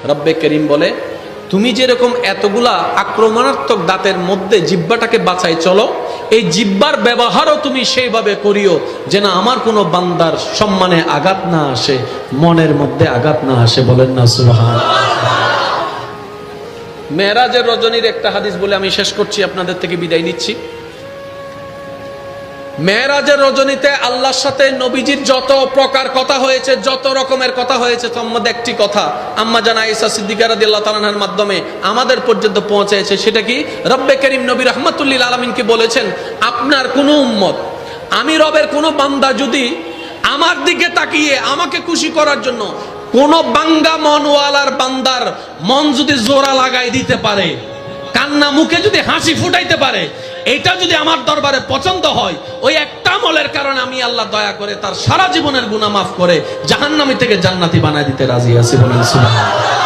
রব্বে করিম বলে, তুমি যেরকম এতগুলা আক্রমণাত্মক দাঁতের মধ্যে জিহ্বাটাকে বাঁচাই চলো, এই জিহ্বার ব্যবহারও তুমি সেইভাবে করিও যেন আমার কোনো বান্দার সম্মানে আঘাত না আসে, মনের মধ্যে আঘাত না আসে। বলেন না সুবহানাল্লাহ। মেরাজের রজনীর একটা হাদিস বলে আমি শেষ করছি, আপনাদের থেকে বিদায় নিচ্ছি। মেরাজের রজনীতে আল্লাহর সাথে নবীজির যত প্রকার কথা হয়েছে, যত রকমের কথা হয়েছে, তার মধ্যে একটি কথা আম্মা জান আয়েশা সিদ্দিকা রাদিয়াল্লাহু তাআলা আনহার মাধ্যমে আমাদের পর্যন্ত পৌঁছেছে। সেটা কি? রব্বে করিম নবী রাহমাতুল লিল আলামিনকে বলেছেন, আপনার কোন উম্মত, আমি রবের কোন বান্দা যদি আমার দিকে তাকিয়ে আমাকে খুশি করার জন্য কোন বাঙ্গা মনওয়ালার বান্দার মন যদি জোড়া লাগাই দিতে পারে, কান্না মুখে যদি হাসি ফুটাইতে পারে, এটা যদি আমার দরবারে পছন্দ হয়, ওই একটা আমলের কারণে আমি আল্লাহ দয়া করে তার সারা জীবনের গুনাহ মাফ করে জাহান্নামী থেকে জান্নাতি বানায় দিতে রাজি আছি। বলেন সুবহানাল্লাহ।